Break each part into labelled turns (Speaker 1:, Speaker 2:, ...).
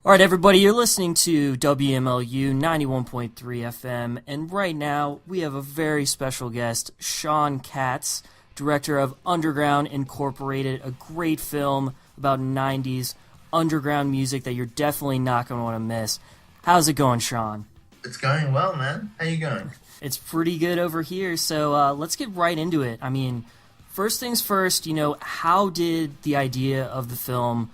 Speaker 1: All right, everybody, you're listening to WMLU 91.3 FM, and right now we have a very special guest, Shaun Katz, director of Underground Incorporated, a great film about 90s underground music that you're definitely not going to want to miss. How's it going, Shaun?
Speaker 2: It's going well, man. How you going?
Speaker 1: It's pretty good over here, so let's get right into it. I mean, first things first, how did the idea of the film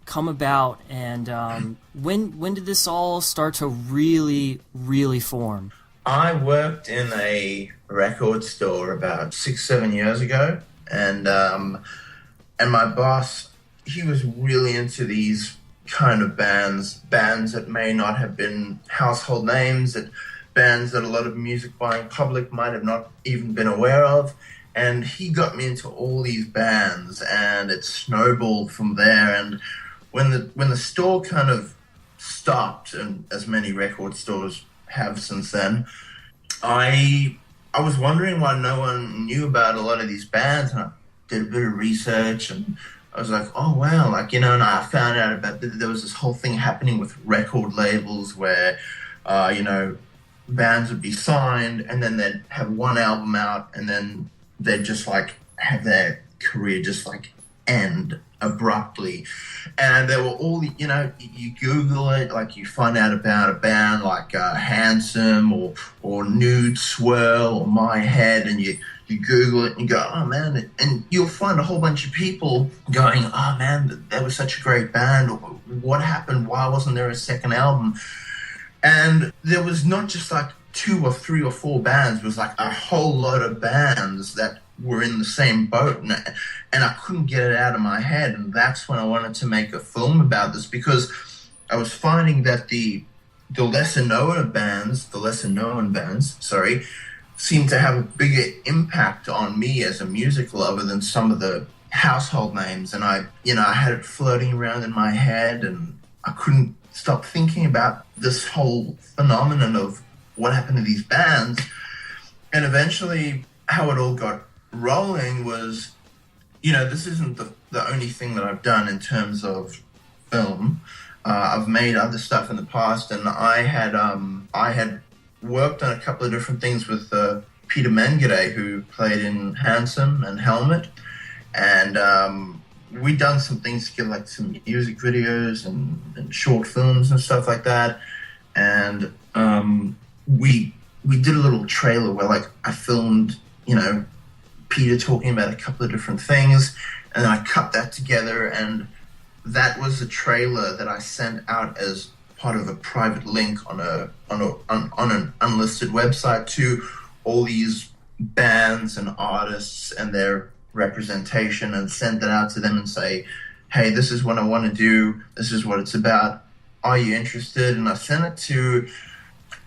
Speaker 1: come about, and when did this all start to really form?
Speaker 2: I worked in a record store about 6-7 years ago, and my boss, he was really into these kind of bands that may not have been household names, that bands that a lot of music buying public might have not even been aware of. And he got me into all these bands, and it snowballed from there. And when the store kind of stopped, and as many record stores have since then, I was wondering why no one knew about a lot of these bands, and I did a bit of research, and I was like, oh wow, and I found out about there was this whole thing happening with record labels where, bands would be signed, and then they'd have one album out, and then they'd just have their career just end abruptly. And there were all the, you Google it, you find out about a band like Handsome or Nude Swirl or My Head, and you Google it and you go, oh man, and you'll find a whole bunch of people going, oh man, that was such a great band. What happened? Why wasn't there a second album? And there was not just 2 or 3 or 4 bands. It was a whole lot of bands that were in the same boat, and I couldn't get it out of my head. And that's when I wanted to make a film about this, because I was finding that the lesser known bands, seemed to have a bigger impact on me as a music lover than some of the household names. And I had it floating around in my head, and I couldn't stop thinking about this whole phenomenon of what happened to these bands. And eventually how it all got rolling was, this isn't the only thing that I've done in terms of film. I've made other stuff in the past, and I had worked on a couple of different things with Peter Mengede, who played in Handsome and Helmet, and we'd done some things together, some music videos and short films and stuff like that. And we did a little trailer where I filmed, Peter talking about a couple of different things, and I cut that together, and that was a trailer that I sent out as part of a private link on an unlisted website to all these bands and artists and their representation, and sent that out to them and say, hey, this is what I want to do, this is what it's about, are you interested? And I sent it to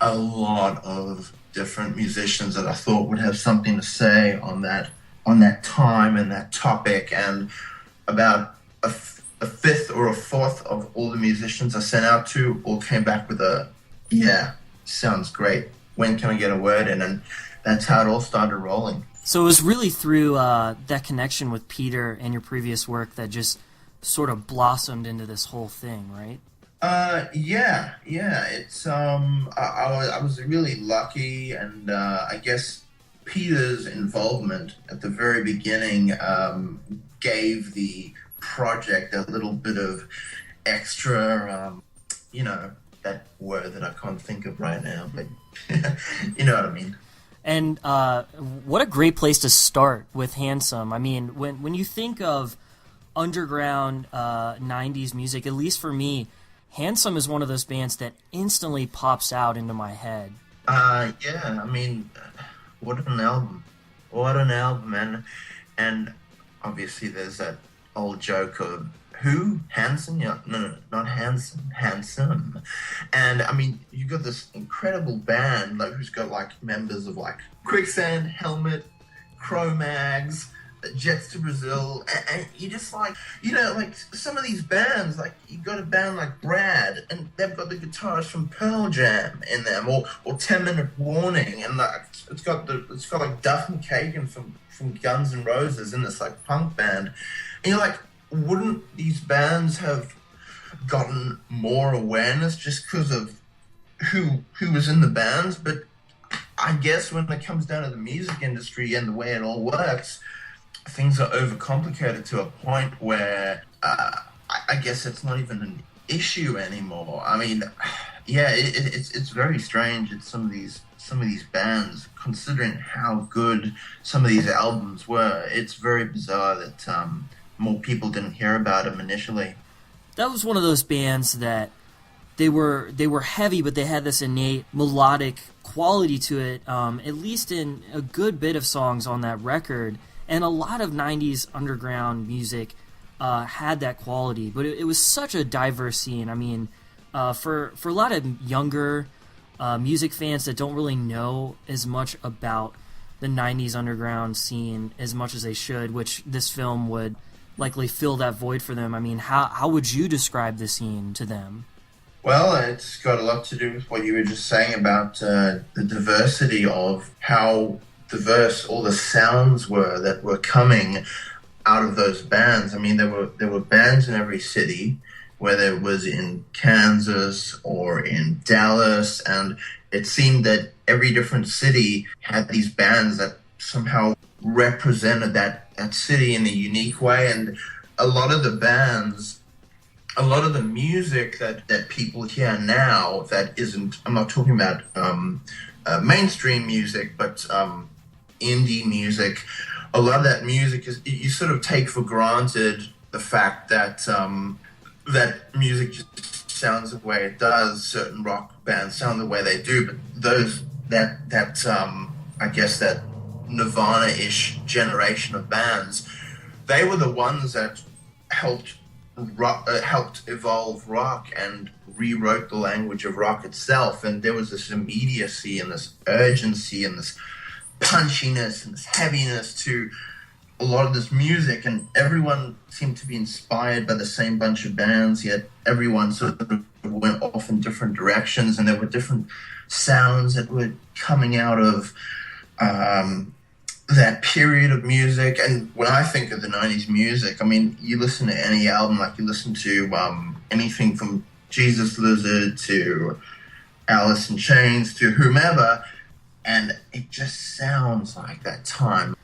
Speaker 2: a lot of different musicians that I thought would have something to say on that time and that topic. And about a fifth or a fourth of all the musicians I sent out to all came back with yeah, sounds great, when can I get a word in? And that's how it all started rolling.
Speaker 1: So it was really through that connection with Peter and your previous work that just sort of blossomed into this whole thing, right?
Speaker 2: Yeah. It's I was really lucky, and I guess Peter's involvement at the very beginning gave the project a little bit of extra, that word that I can't think of right now, but you know what I mean.
Speaker 1: And what a great place to start with Handsome. I mean, when you think of underground 90s music, at least for me, Handsome is one of those bands that instantly pops out into my head.
Speaker 2: Yeah, I mean, what an album, and obviously there's that old joke of, who? Hanson? Yeah, no, not Hanson, Handsome. And I mean, you got this incredible band, who's got members of Quicksand, Helmet, Cro-Mags, Jets to Brazil, and you just some of these bands, you got a band like Brad, and they've got the guitarist from Pearl Jam in them, or 10 Minute Warning, and it's got Duff McKagan from Guns N' Roses in this punk band, and you're wouldn't these bands have gotten more awareness just because of who was in the bands. But I guess when it comes down to the music industry and the way it all works, things are overcomplicated to a point where I guess it's not even an issue anymore. I mean, yeah, it's very strange that some of these bands, considering how good some of these albums were, it's very bizarre that more people didn't hear about them initially.
Speaker 1: That was one of those bands that they were heavy, but they had this innate melodic quality to it, at least in a good bit of songs on that record. And a lot of 90s underground music had that quality, but it was such a diverse scene. I mean, for a lot of younger music fans that don't really know as much about the 90s underground scene as much as they should, which this film would likely fill that void for them. I mean, how would you describe the scene to them?
Speaker 2: Well, it's got a lot to do with what you were just saying about the diversity of how diverse all the sounds were that were coming out of those bands. I mean, there were bands in every city, whether it was in Kansas or in Dallas, and it seemed that every different city had these bands that somehow represented that city in a unique way. And a lot of the bands, a lot of the music that people hear now that isn't, I'm not talking about mainstream music, but indie music, a lot of that music is, you sort of take for granted the fact that that music just sounds the way it does. Certain rock bands sound the way they do, but I guess that Nirvana-ish generation of bands, they were the ones that helped evolve rock and rewrote the language of rock itself. And there was this immediacy and this urgency and this punchiness and this heaviness to a lot of this music, and everyone seemed to be inspired by the same bunch of bands, yet everyone sort of went off in different directions, and there were different sounds that were coming out of that period of music. And when I think of the 90s music, I mean, you listen to any album, like you listen to anything from Jesus Lizard to Alice in Chains to whomever, and it just sounds like that time.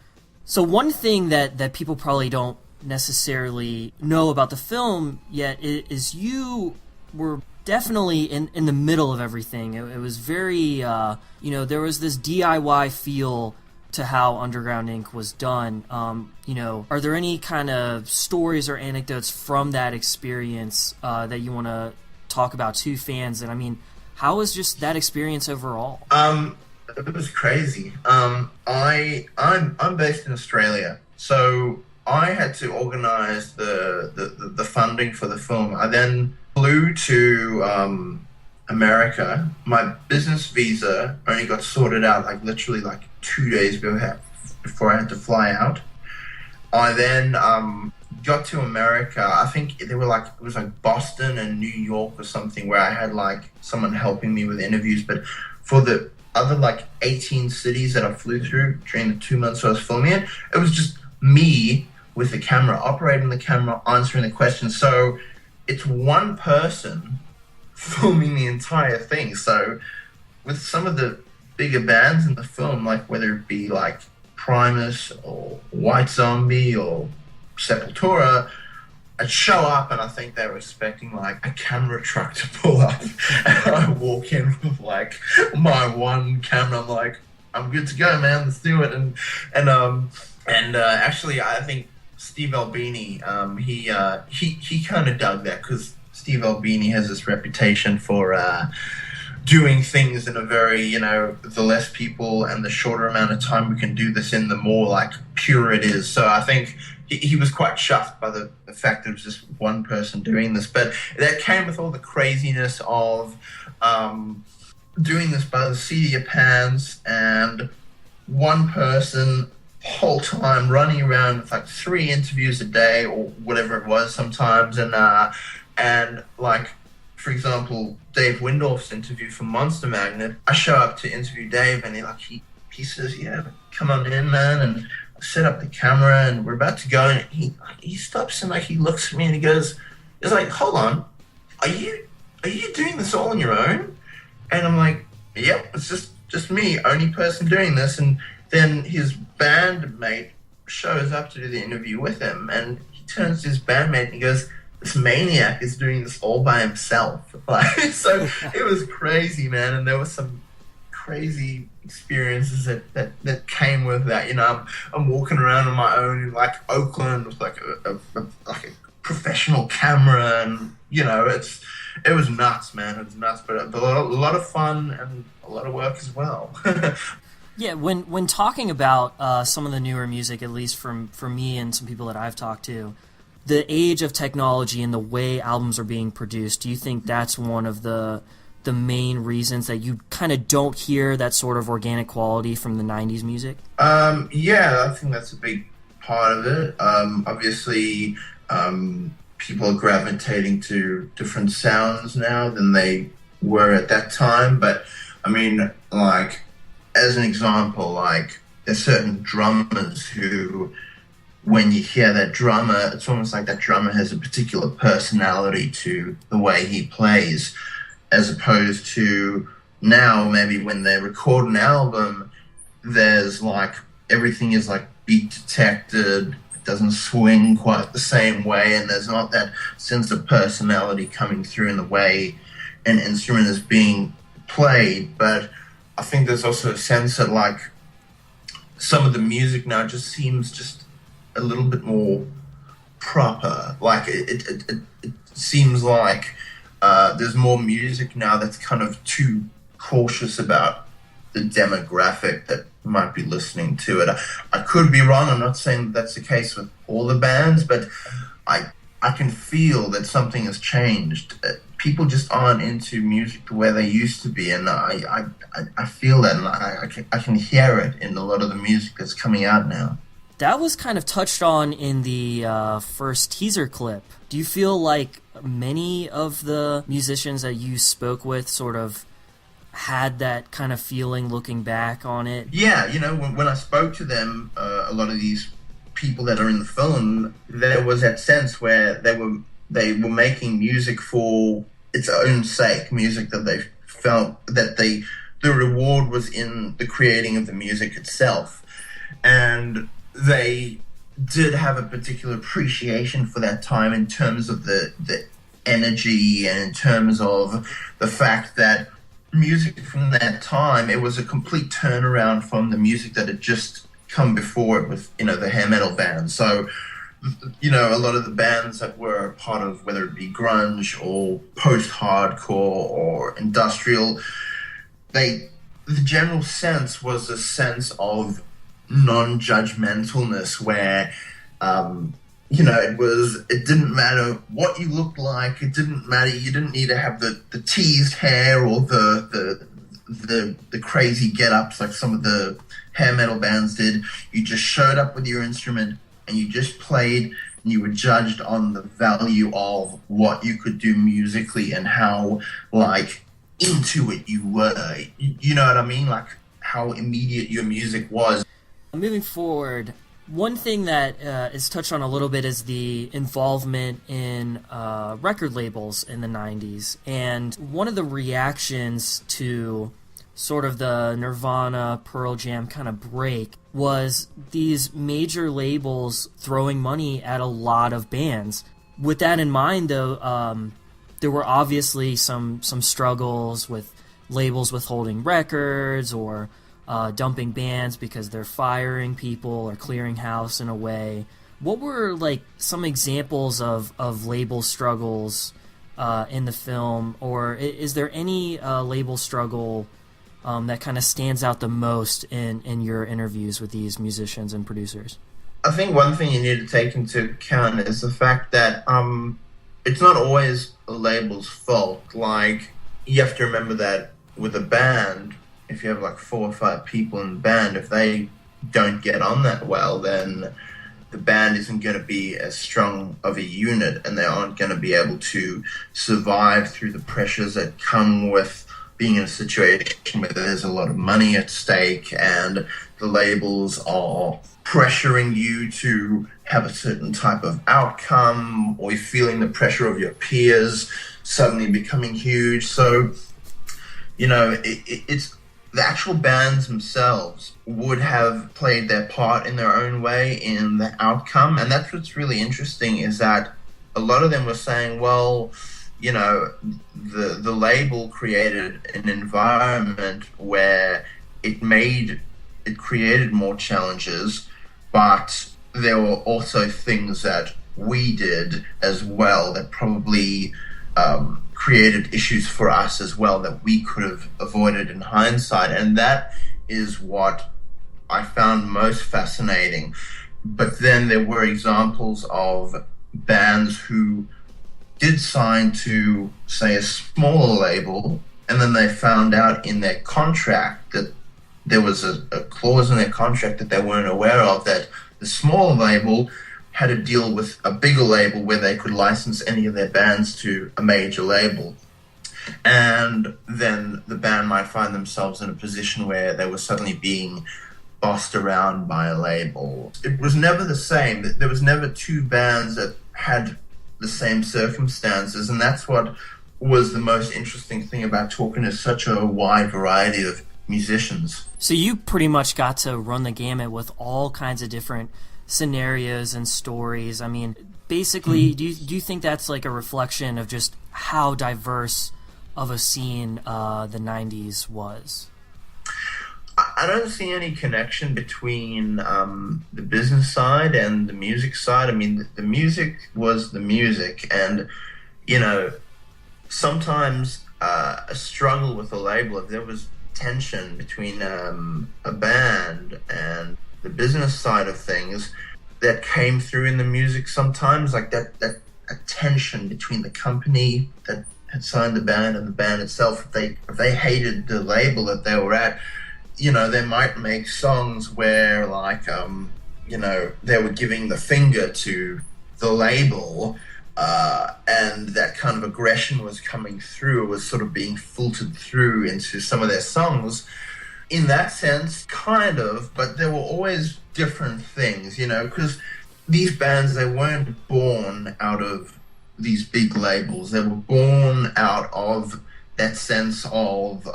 Speaker 1: So one thing that people probably don't necessarily know about the film yet is you were definitely in the middle of everything. It was very, there was this DIY feel to how Underground Inc. was done. Are there any kind of stories or anecdotes from that experience that you want to talk about to fans? And I mean, how was just that experience overall?
Speaker 2: It was crazy. I'm based in Australia, so I had to organize the funding for the film. I then flew to America. My business visa only got sorted out literally 2 days before I had to fly out. I then got to America. I think they were it was Boston and New York or something, where I had someone helping me with interviews. But for the other 18 cities that I flew through during the 2 months I was filming it, it was just me with the camera, operating the camera, answering the questions. So it's one person filming the entire thing. So with some of the bigger bands in the film, whether it be Primus or White Zombie or Sepultura, I'd show up and I think they were expecting a camera truck to pull up, and I walk in with my one camera. I'm like, I'm good to go, man. Let's do it. And actually, I think Steve Albini, he kind of dug that, because Steve Albini has this reputation for doing things in a very, the less people and the shorter amount of time we can do this in, the more pure it is. So I think he was quite chuffed by the fact that it was just one person doing this. But that came with all the craziness of doing this by the seat of your pants, and one person whole time running around with 3 interviews a day or whatever it was sometimes. And for example, Dave Windorf's interview for Monster Magnet, I show up to interview Dave, and he says, yeah, come on in, man, and set up the camera, and we're about to go, and he stops and he looks at me and he's like, hold on, are you doing this all on your own? And I'm like, yep, it's just me, only person doing this. And then his bandmate shows up to do the interview with him, and he turns to his bandmate and he goes, this maniac is doing this all by himself. Like, so it was crazy, man. And there was some crazy experiences that came with that. You know, I'm walking around on my own in like Oakland with like a professional camera, and you know, it was nuts, man. It was nuts, but a lot of fun and a lot of work as well.
Speaker 1: Yeah, when talking about some of the newer music, at least from me and some people that I've talked to, the age of technology and the way albums are being produced, do you think that's one of the main reasons that you kind of don't hear that sort of organic quality from the 90s music?
Speaker 2: Yeah, I think that's a big part of it. Obviously, people are gravitating to different sounds now than they were at that time. But, I mean, like, as an example, like, there's certain drummers who, when you hear that drummer, it's almost like that drummer has a particular personality to the way he plays, as opposed to now, maybe when they record an album, there's like, everything is like beat detected, it doesn't swing quite the same way, and there's not that sense of personality coming through in the way an instrument is being played. But I think there's also a sense that like some of the music now just seems just a little bit more proper. Like it seems like there's more music now that's kind of too cautious about the demographic that might be listening to it. I could be wrong. I'm not saying that's the case with all the bands, but I can feel that something has changed. People just aren't into music the way they used to be, and I feel that, and I can hear it in a lot of the music that's coming out now.
Speaker 1: That was kind of touched on in the first teaser clip. Do you feel like many of the musicians that you spoke with sort of had that kind of feeling looking back on it?
Speaker 2: Yeah, you know, when I spoke to them, a lot of these people that are in the film, there was that sense where they were making music for its own sake, music that they felt that the reward was in the creating of the music itself. And they did have a particular appreciation for that time in terms of the energy, and in terms of the fact that music from that time, it was a complete turnaround from the music that had just come before it with, you know, the hair metal bands. So, you know, a lot of the bands that were a part of, whether it be grunge or post-hardcore or industrial, the general sense was a sense of non-judgmentalness where, you know, it didn't matter what you looked like. It didn't matter. You didn't need to have the teased hair or the crazy get-ups like some of the hair metal bands did. You just showed up with your instrument and you just played, and you were judged on the value of what you could do musically and how, like, into it you were. You know what I mean? Like, how immediate your music was.
Speaker 1: Moving forward, one thing that is touched on a little bit is the involvement in record labels in the 90s. And one of the reactions to sort of the Nirvana, Pearl Jam kind of break was these major labels throwing money at a lot of bands. With that in mind, though, there were obviously some struggles with labels withholding records or dumping bands because they're firing people or clearing house in a way. What were like some examples of label struggles in the film, or is there any label struggle that kind of stands out the most in your interviews with these musicians and producers?
Speaker 2: I think one thing you need to take into account is the fact that it's not always a label's fault. Like, you have to remember that with a band, if you have like 4 or 5 people in the band, if they don't get on that well, then the band isn't going to be as strong of a unit, and they aren't going to be able to survive through the pressures that come with being in a situation where there's a lot of money at stake and the labels are pressuring you to have a certain type of outcome, or you're feeling the pressure of your peers suddenly becoming huge. So, it's the actual bands themselves would have played their part in their own way in the outcome. And that's what's really interesting, is that a lot of them were saying, well, the label created an environment where it created more challenges, but there were also things that we did as well that probably created issues for us as well that we could have avoided in hindsight. And that is what I found most fascinating. But then there were examples of bands who did sign to, say, a smaller label, and then they found out in their contract that there was a clause in their contract that they weren't aware of, that the smaller label had to deal with a bigger label where they could license any of their bands to a major label. And then the band might find themselves in a position where they were suddenly being bossed around by a label. It was never the same. There was never two bands that had the same circumstances, and that's what was the most interesting thing about talking to such a wide variety of musicians.
Speaker 1: So you pretty much got to run the gamut with all kinds of different scenarios and stories. I mean, basically, do you think that's like a reflection of just how diverse of a scene the 90s was?
Speaker 2: I don't see any connection between the business side and the music side. I mean, the music was the music, and sometimes a struggle with a label, if there was tension between a band and the business side of things, that came through in the music sometimes, like that tension between the company that had signed the band and the band itself. If they hated the label that they were at, they might make songs where, like, they were giving the finger to the label, and that kind of aggression was coming through, was sort of being filtered through into some of their songs. In that sense, kind of, but there were always different things, because these bands, they weren't born out of these big labels. They were born out of that sense of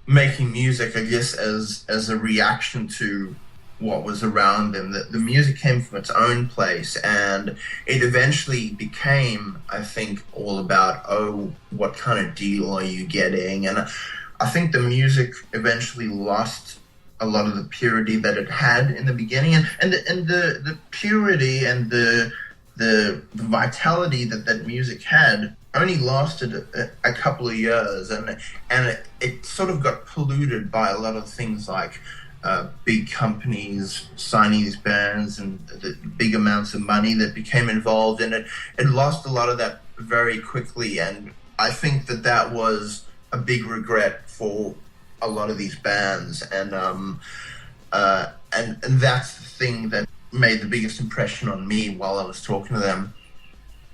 Speaker 2: making music, I guess, as a reaction to what was around them. The music came from its own place, and it eventually became, I think, all about, what kind of deal are you getting? And I think the music eventually lost a lot of the purity that it had in the beginning, and the purity and the vitality that music had only lasted a couple of years, and it sort of got polluted by a lot of things like big companies signing these bands and the big amounts of money that became involved in it. It lost a lot of that very quickly, and I think that was a big regret for a lot of these bands, and that's the thing that made the biggest impression on me while I was talking to them.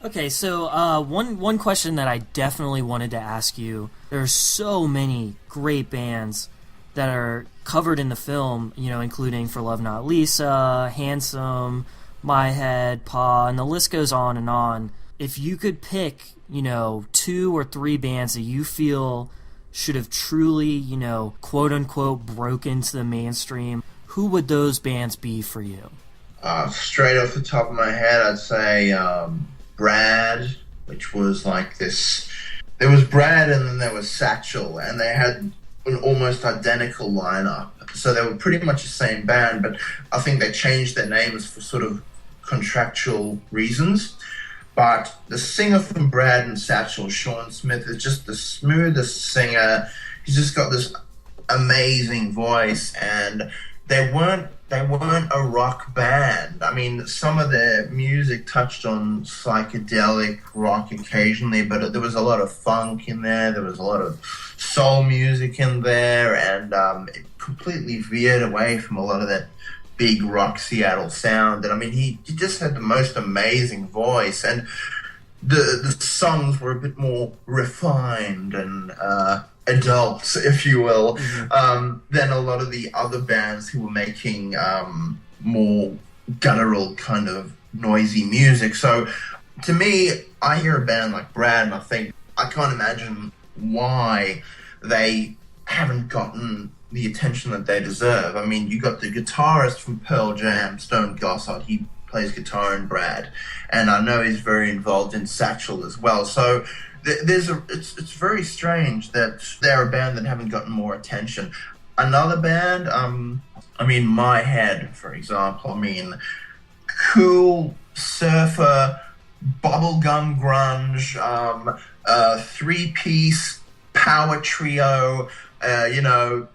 Speaker 1: Okay, so one question that I definitely wanted to ask you: there's so many great bands that are covered in the film, including For Love Not Lisa, Handsome, My Head, Pa, and the list goes on and on. If you could pick, 2 or 3 bands that you feel should have truly, quote unquote, broken to the mainstream, who would those bands be for you?
Speaker 2: Straight off the top of my head, I'd say Brad, which was like this. There was Brad, and then there was Satchel, and they had an almost identical lineup. So they were pretty much the same band, but I think they changed their names for sort of contractual reasons. But the singer from Brad and Satchel, Shaun Smith, is just the smoothest singer. He's just got this amazing voice, and they weren't a rock band. I mean, some of their music touched on psychedelic rock occasionally, but there was a lot of funk in there. There was a lot of soul music in there, and it completely veered away from a lot of that big rock Seattle sound. And I mean, he just had the most amazing voice, and the songs were a bit more refined and adults, if you will, than a lot of the other bands who were making more guttural kind of noisy music. So to me, I hear a band like Brad and I think I can't imagine why they haven't gotten the attention that they deserve. I mean, you got the guitarist from Pearl Jam, Stone Gossard. He plays guitar in Brad, and I know he's very involved in Satchel as well. So it's very strange that they're a band that haven't gotten more attention. Another band, I mean, My Head, for example. I mean, cool surfer, bubblegum grunge, three-piece power trio,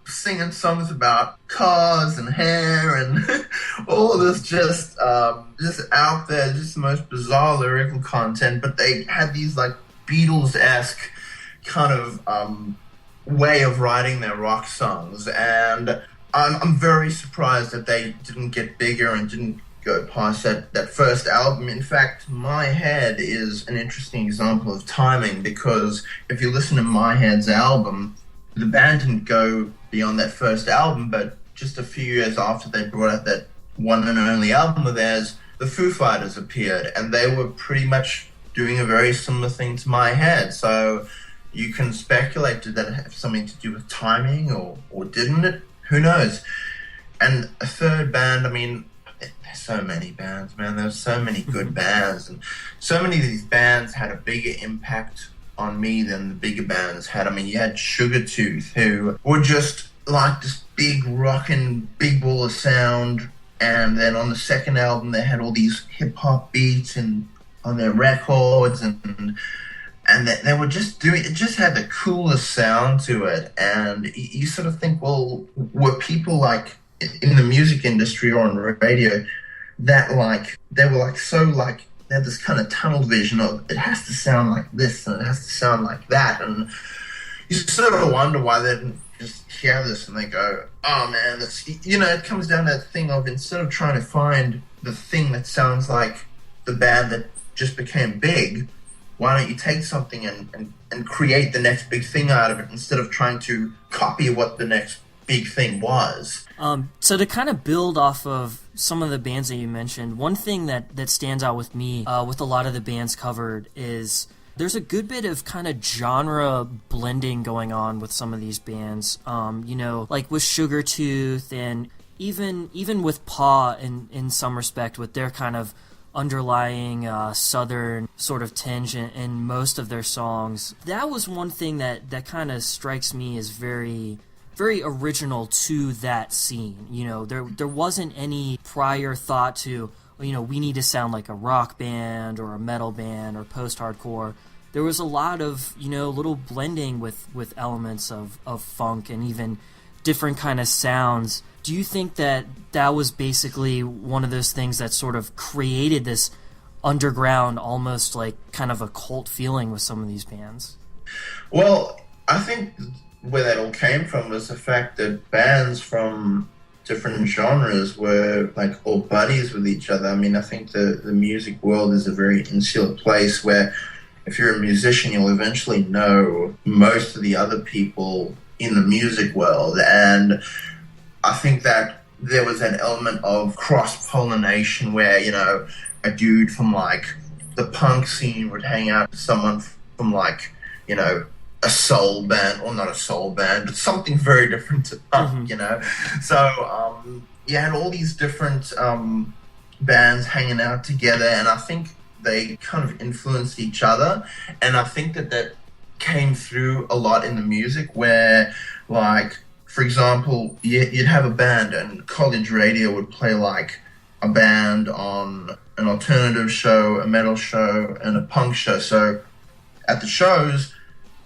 Speaker 2: singing songs about cars and hair and all of this just out there, just the most bizarre lyrical content. But they had these like Beatles-esque kind of way of writing their rock songs, and I'm very surprised that they didn't get bigger and didn't go past that first album. In fact, My Head is an interesting example of timing, because if you listen to My Head's album, the band didn't go beyond that first album, but just a few years after they brought out that one and only album of theirs, the Foo Fighters appeared, and they were pretty much doing a very similar thing to My Head. So you can speculate, did that have something to do with timing, or didn't it? Who knows? And a third band, I mean, there's so many bands, man. There's so many good bands, and so many of these bands had a bigger impact on me than the bigger bands had. I mean, you had Sugartooth, who were just like this big rockin' big ball of sound, and then on the second album they had all these hip-hop beats and on their records, and they were just doing it, just had the coolest sound to it. And you sort of think, well, were people like in the music industry or on radio that like they were like so like they had this kind of tunnel vision of it has to sound like this and it has to sound like that, and you sort of wonder why they didn't just hear this and they go, oh man, that's, it comes down to that thing of, instead of trying to find the thing that sounds like the band that just became big, why don't you take something and create the next big thing out of it, instead of trying to copy what the next big thing was.
Speaker 1: So to kind of build off of some of the bands that you mentioned, one thing that stands out with me with a lot of the bands covered is there's a good bit of kind of genre blending going on with some of these bands. Like with Sugartooth, and even with Paw in some respect, with their kind of underlying southern sort of tinge in most of their songs. That was one thing that kind of strikes me as very, very original to that scene. There wasn't any prior thought to, we need to sound like a rock band or a metal band or post-hardcore. There was a lot of, little blending with elements of funk and even different kind of sounds. Do you think that was basically one of those things that sort of created this underground, almost like kind of a cult feeling with some of these bands?
Speaker 2: Well, I think where that all came from was the fact that bands from different genres were like all buddies with each other. I mean, I think the music world is a very insular place where if you're a musician, you'll eventually know most of the other people in the music world. And I think that there was an element of cross-pollination where, a dude from like the punk scene would hang out with someone from like, a soul band, or not a soul band, but something very different to punk, So you had all these different bands hanging out together, and I think they kind of influenced each other. And I think that came through a lot in the music where, like, for example, you'd have a band and college radio would play like a band on an alternative show, a metal show, and a punk show. So at the shows,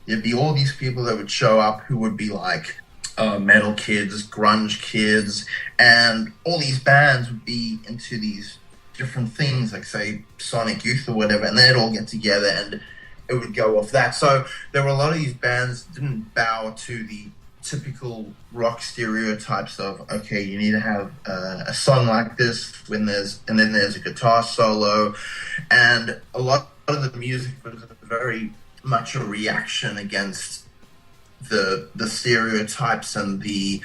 Speaker 2: there'd be all these people that would show up who would be like metal kids, grunge kids, and all these bands would be into these different things, like say Sonic Youth or whatever, and they'd all get together and it would go off that. So there were a lot of these bands that didn't bow to the typical rock stereotypes of, okay, you need to have a song like this and then there's a guitar solo, and a lot of the music was very much a reaction against the stereotypes and the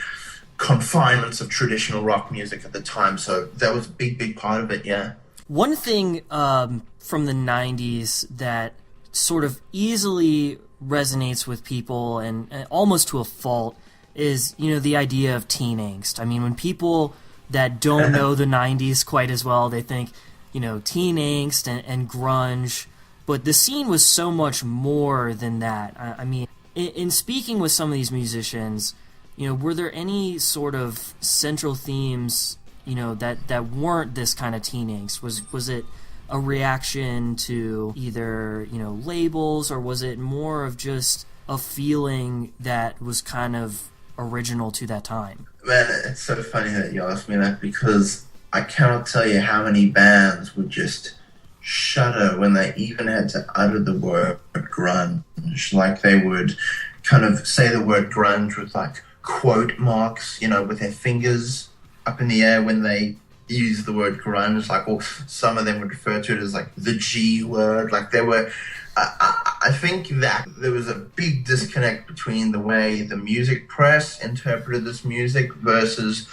Speaker 2: confinements of traditional rock music at the time. So that was a big part of it, yeah.
Speaker 1: One thing from the 90s that sort of easily resonates with people and almost to a fault is, the idea of teen angst. I mean, when people that don't know the 90s quite as well, they think, teen angst and grunge, but the scene was so much more than that. I mean, in speaking with some of these musicians, were there any sort of central themes, that weren't this kind of teen angst? Was it a reaction to either, labels, or was it more of just a feeling that was kind of original to that time?
Speaker 2: Man, it's so funny that you asked me that, because I cannot tell you how many bands would just shudder when they even had to utter the word grunge. Like, they would kind of say the word grunge with like quote marks, with their fingers up in the air when they use the word grunge. Like, or some of them would refer to it as like the G word. Like, there were I think that there was a big disconnect between the way the music press interpreted this music versus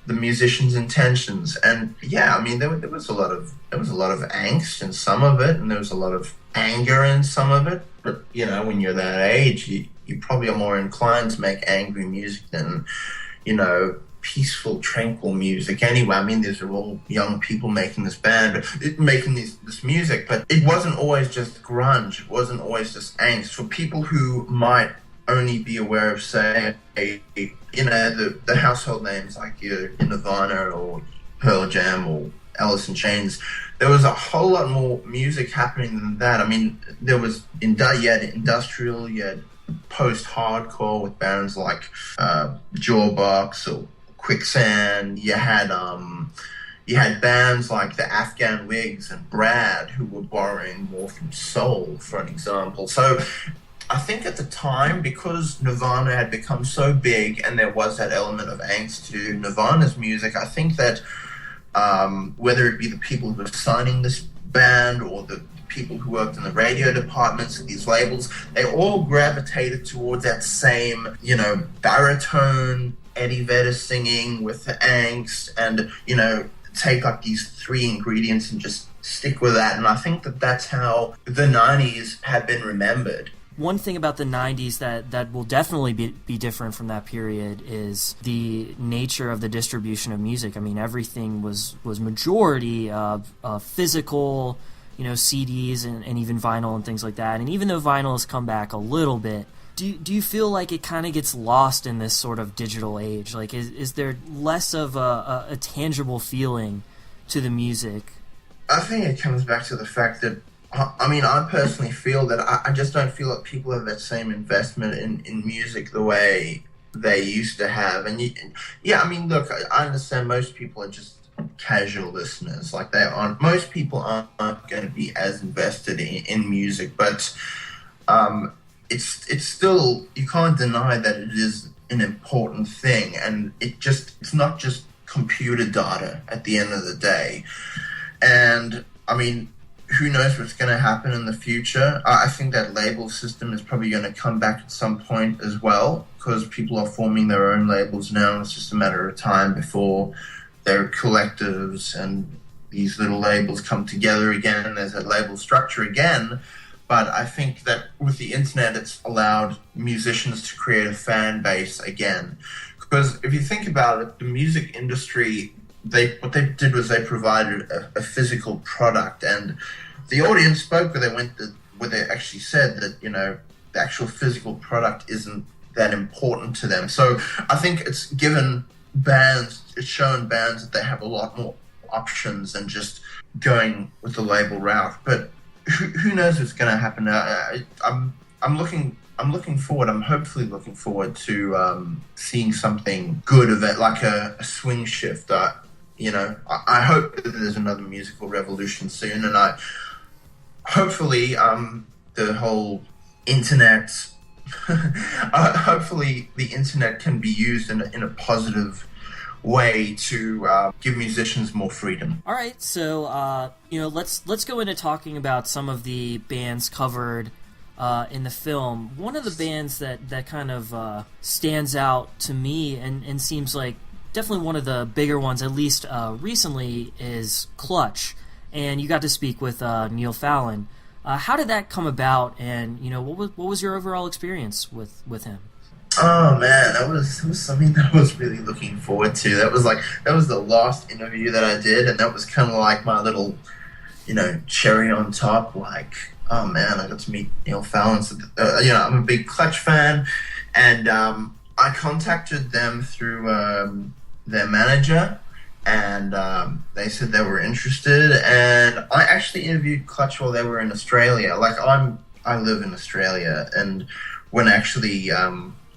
Speaker 2: the musicians' intentions. And yeah, I mean, there was a lot of angst in some of it, and there was a lot of anger in some of it. But when you're that age, you probably are more inclined to make angry music than peaceful, tranquil music. Anyway, I mean, these are all young people making this this music, but it wasn't always just grunge. It wasn't always just angst. For people who might only be aware of, say, the household names like your Nirvana or Pearl Jam or Alice in Chains, there was a whole lot more music happening than that. I mean, there was you had industrial, you had post-hardcore with bands like Jawbox or Quicksand. You had bands like the Afghan Wigs and Brad, who were borrowing more from soul, for an example. So I think at the time, because Nirvana had become so big and there was that element of angst to Nirvana's music, I think that whether it be the people who were signing this band or the people who worked in the radio departments of these labels, they all gravitated towards that same, baritone, Eddie Vedder singing with the angst, and, take like these three ingredients and just stick with that. And I think that that's how the 90s have been remembered.
Speaker 1: One thing about the 90s that will definitely be different from that period is the nature of the distribution of music. I mean, everything was majority of physical, CDs and even vinyl and things like that. And even though vinyl has come back a little bit, do you feel like it kind of gets lost in this sort of digital age? Like, is there less of a tangible feeling to the music?
Speaker 2: I think it comes back to the fact that, I personally feel that I just don't feel that people have that same investment in music the way they used to have. And look, I understand most people are just casual listeners. Like, most people aren't going to be as invested in music, but it's still, you can't deny that it is an important thing, and it's not just computer data at the end of the day. And who knows what's going to happen in the future. I think that label system is probably going to come back at some point as well, because people are forming their own labels now. It's just a matter of time before their collectives and these little labels come together again, and there's a label structure again. But I think that with the internet, it's allowed musicians to create a fan base again. Because if you think about it, the music industry, what they did was they provided a physical product, and the audience spoke where they actually said that, the actual physical product isn't that important to them. So I think it's shown bands that they have a lot more options than just going with the label route. But who knows what's going to happen now? I'm looking forward. I'm hopefully looking forward to seeing something good of it, like a swing shift. I hope that there's another musical revolution soon, and hopefully the whole internet, hopefully the internet can be used in a positive way to give musicians more freedom.
Speaker 1: All right, so let's go into talking about some of the bands covered in the film. One of the bands that kind of stands out to me and seems like definitely one of the bigger ones, at least recently, is Clutch. And you got to speak with Neil Fallon. How did that come about, and what was your overall experience with him?
Speaker 2: Oh man, that was something that I was really looking forward to. That was the last interview that I did, and that was kind of like my little, cherry on top. Like, oh man, I got to meet Neil Fallon. So, I'm a big Clutch fan, and I contacted them through their manager, and they said they were interested. And I actually interviewed Clutch while they were in Australia. Like, I live in Australia, and when actually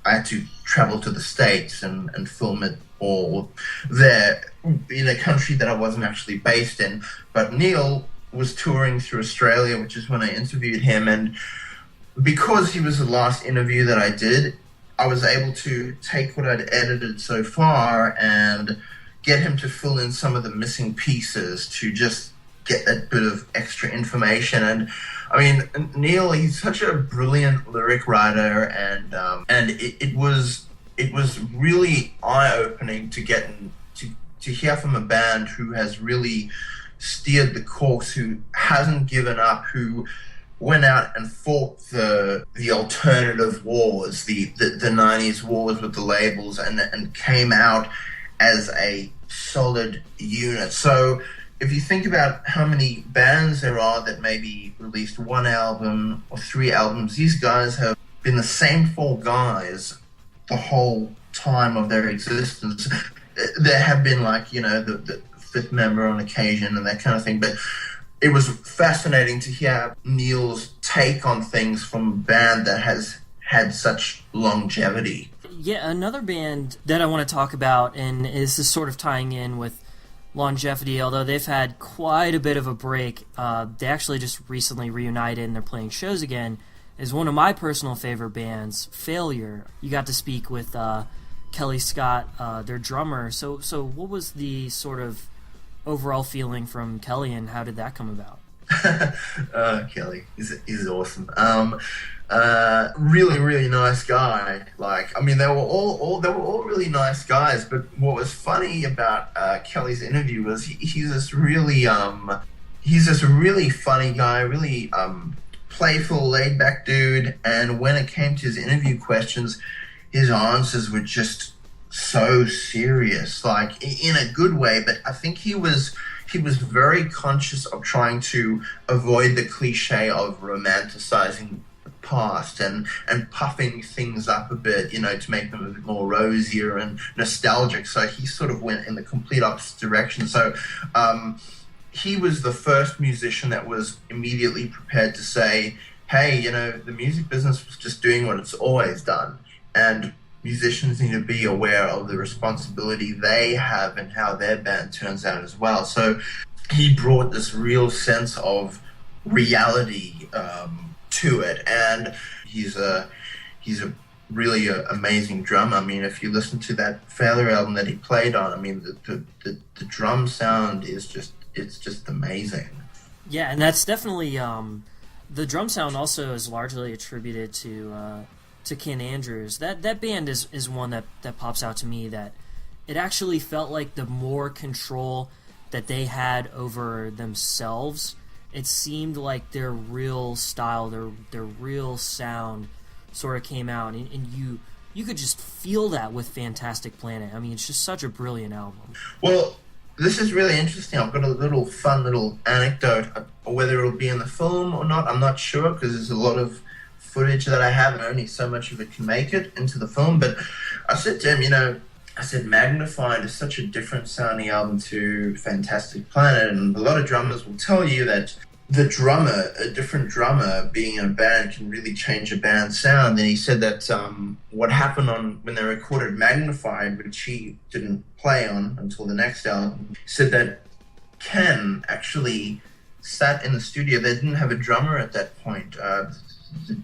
Speaker 2: I had to travel to the States and film it all there in a country that I wasn't actually based in. But Neil was touring through Australia, which is when I interviewed him. And because he was the last interview that I did, I was able to take what I'd edited so far and get him to fill in some of the missing pieces to just get that bit of extra information. And I mean, Neil, he's such a brilliant lyric writer, and it was really eye-opening to get to hear from a band who has really steered the course, who hasn't given up, who went out and fought the alternative wars, the 90s wars with the labels, and came out as a solid unit. So if you think about how many bands there are that maybe released one album or three albums, these guys have been the same four guys the whole time of their existence. There have been the fifth member on occasion and that kind of thing, but it was fascinating to hear Neil's take on things from a band that has had such longevity.
Speaker 1: Yeah, another band that I want to talk about, and this is sort of tying in with longevity, although they've had quite a bit of a break. They actually just recently reunited and they're playing shows again, is one of my personal favorite bands, Failure. You got to speak with Kelly Scott, their drummer. So what was the sort of overall feeling from Kelly, and how did that come about?
Speaker 2: Kelly is awesome. Really, really nice guy. Like, I mean, they were all really nice guys. But what was funny about Kelly's interview was he's this really funny guy, really playful, laid back dude. And when it came to his interview questions, his answers were just so serious, like in a good way. But I think he was very conscious of trying to avoid the cliche of romanticizing the past and puffing things up a bit, to make them a bit more rosier and nostalgic. So he sort of went in the complete opposite direction. So he was the first musician that was immediately prepared to say, hey, the music business was just doing what it's always done, and musicians need to be aware of the responsibility they have and how their band turns out as well. So he brought this real sense of reality to it, and he's a really amazing drummer. I mean, if you listen to that Failure album that he played on, I mean, the drum sound is just amazing.
Speaker 1: Yeah, and that's definitely the drum sound also is largely attributed to Ken Andrews. That band is one that pops out to me, that it actually felt like the more control that they had over themselves, it seemed like their real style, their real sound sort of came out, and you could just feel that with Fantastic Planet. I mean, it's just such a brilliant album.
Speaker 2: Well, this is really interesting. I've got a fun little anecdote. Whether it'll be in the film or not, I'm not sure, because there's a lot of footage that I have and only so much of it can make it into the film. But I said to him, I said, Magnified is such a different sounding album to Fantastic Planet, and a lot of drummers will tell you that a different drummer being in a band can really change a band's sound. And he said that what happened when they recorded Magnified, which he didn't play on until the next album, he said that Ken actually sat in the studio. They didn't have a drummer at that point.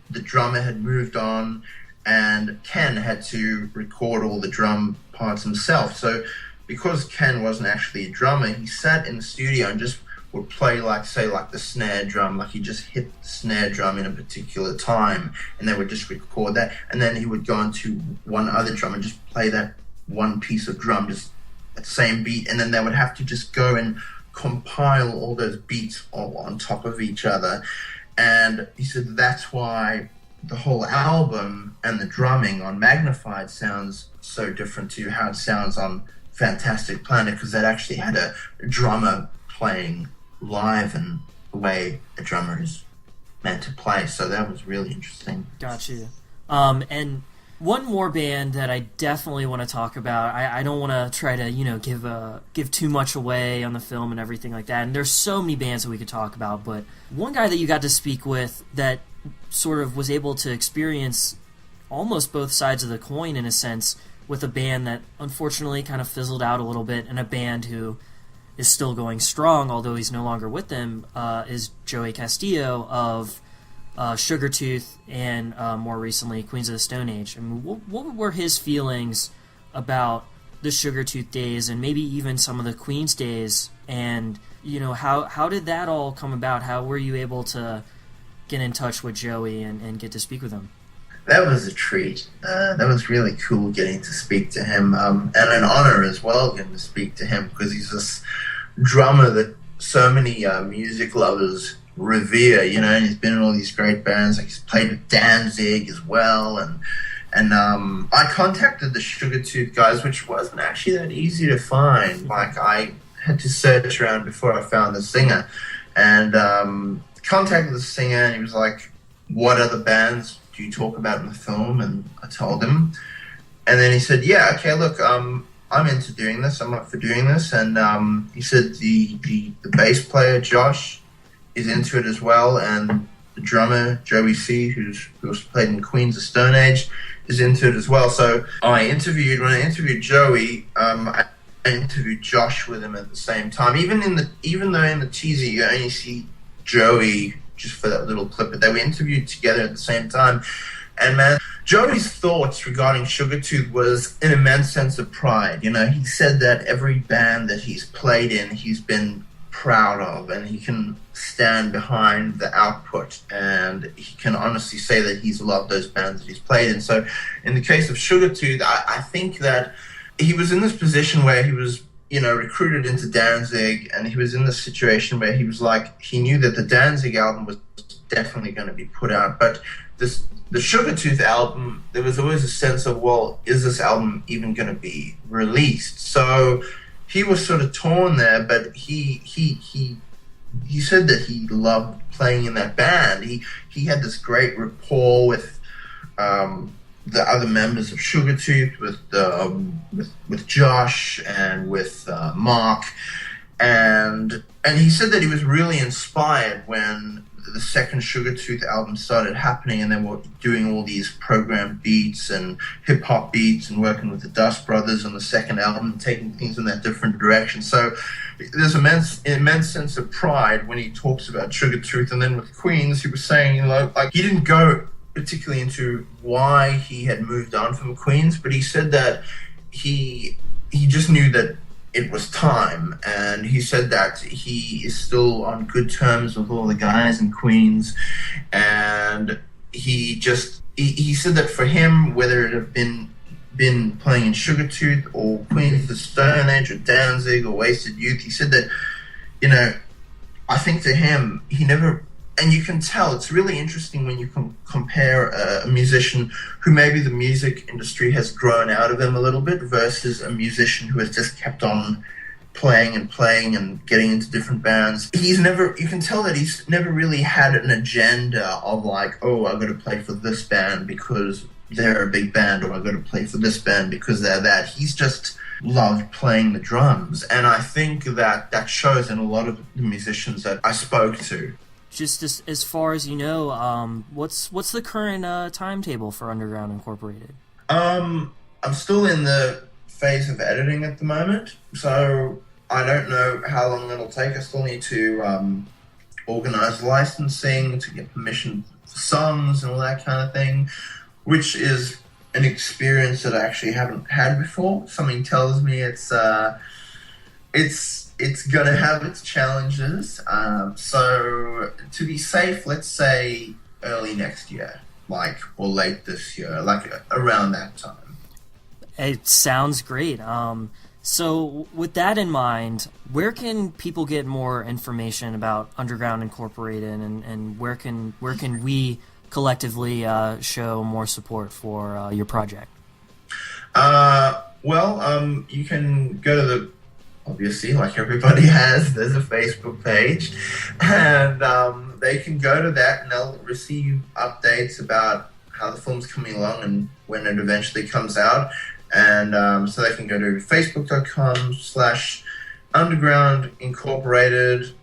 Speaker 2: The drummer had moved on, and Ken had to record all the drum parts himself. So because Ken wasn't actually a drummer, he sat in the studio and just would play like the snare drum, like he just hit the snare drum in a particular time, and they would just record that, and then he would go into one other drum and just play that one piece of drum, just that same beat, and then they would have to just go and compile all those beats all on top of each other. And he said that's why the whole album and the drumming on Magnified sounds so different to how it sounds on Fantastic Planet, because that actually had a drummer playing live and the way a drummer is meant to play. So that was really interesting.
Speaker 1: Gotcha. And one more band that I definitely want to talk about. I don't want to try to, give too much away on the film and everything like that. And there's so many bands that we could talk about. But one guy that you got to speak with that sort of was able to experience almost both sides of the coin in a sense, with a band that unfortunately kind of fizzled out a little bit, and a band who is still going strong, although he's no longer with them, is Joey Castillo of Sugartooth and more recently Queens of the Stone Age. I mean, what were his feelings about the Sugartooth days and maybe even some of the Queens days? And how did that all come about? How were you able to get in touch with Joey and get to speak with him?
Speaker 2: That was a treat. That was really cool getting to speak to him, and an honor as well getting to speak to him, because he's this drummer that so many music lovers revere, and he's been in all these great bands. Like, he's played with Danzig as well, and I contacted the Sugartooth guys, which wasn't actually that easy to find. Like, I had to search around before I found the singer, and contacted the singer, and he was like, "What other bands do you talk about in the film?" And I told him, and then he said, "Yeah, okay, look, I'm into doing this. I'm up for doing this." And he said the bass player Josh is into it as well, and the drummer Joey C, who's played in Queens of Stone Age, is into it as well. So when I interviewed Joey, I interviewed Josh with him at the same time. Even though in the teaser you only see Joey just for that little clip, but they were interviewed together at the same time. And man, Joey's thoughts regarding Sugartooth was an immense sense of pride. He said that every band that he's played in, he's been proud of, and he can stand behind the output, and he can honestly say that he's loved those bands that he's played in. So in the case of Sugartooth, I think that he was in this position where he was recruited into Danzig, and he was in this situation where he was like, he knew that the Danzig album was definitely going to be put out, but the Sugartooth album, there was always a sense of, well, is this album even going to be released? So he was sort of torn there, but he said that he loved playing in that band. He had this great rapport with the other members of Sugartooth, with Josh and with Mark, and he said that he was really inspired when the second Sugartooth album started happening, and they were doing all these programmed beats and hip hop beats and working with the Dust Brothers on the second album and taking things in that different direction. So there's immense sense of pride when he talks about Sugartooth. And then with Queens, he was saying, like, he didn't go particularly into why he had moved on from Queens, but he said that he just knew that it was time, and he said that he is still on good terms with all the guys in Queens, and he said that for him, whether it had been playing in Sugartooth or Queens of the Stone Age or Danzig or Wasted Youth, he said that, I think to him, he never. And you can tell, it's really interesting when you compare a musician who maybe the music industry has grown out of him a little bit versus a musician who has just kept on playing and getting into different bands. You can tell that he's never really had an agenda of like, oh, I've got to play for this band because they're a big band, or I've got to play for this band because they're that. He's just loved playing the drums. And I think that shows in a lot of the musicians that I spoke to.
Speaker 1: Just as far as you know, what's the current timetable for Underground Incorporated?
Speaker 2: I'm still in the phase of editing at the moment, so I don't know how long it'll take. I still need to organize licensing to get permission for songs and all that kind of thing, which is an experience that I actually haven't had before. Something tells me it's going to have its challenges. So to be safe, let's say early next year, or late this year, around that time.
Speaker 1: It sounds great. So, with that in mind, where can people get more information about Underground Incorporated, and where can we collectively show more support for your project?
Speaker 2: You can go to obviously, like everybody has, there's a Facebook page, and they can go to that and they'll receive updates about how the film's coming along and when it eventually comes out. And so they can go to facebook.com/Underground Incorporated.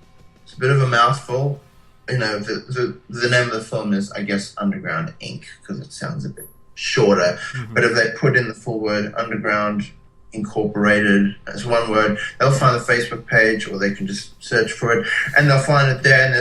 Speaker 2: It's a bit of a mouthful. You know, the name of the film is, I guess, Underground Inc., because it sounds a bit shorter. Mm-hmm. But if they put in the full word Underground Incorporated as one word, they'll find the Facebook page, or they can just search for it and they'll find it there. And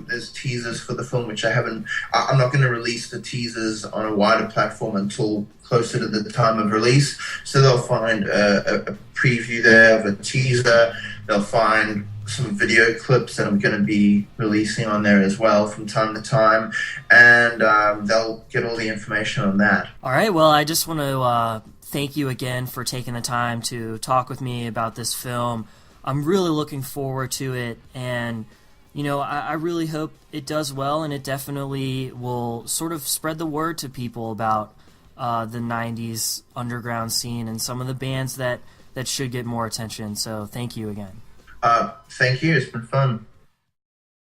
Speaker 2: there's teasers for the film, which I'm not going to release the teasers on a wider platform until closer to the time of release. So they'll find a preview there of a teaser. They'll find some video clips that I'm going to be releasing on there as well from time to time, and they'll get all the information on that.
Speaker 1: All right, well, I just want to thank you again for taking the time to talk with me about this film. I'm really looking forward to it, and I really hope it does well, and it definitely will sort of spread the word to people about the 90s underground scene and some of the bands that should get more attention. So thank you again.
Speaker 2: Thank you. It's been fun.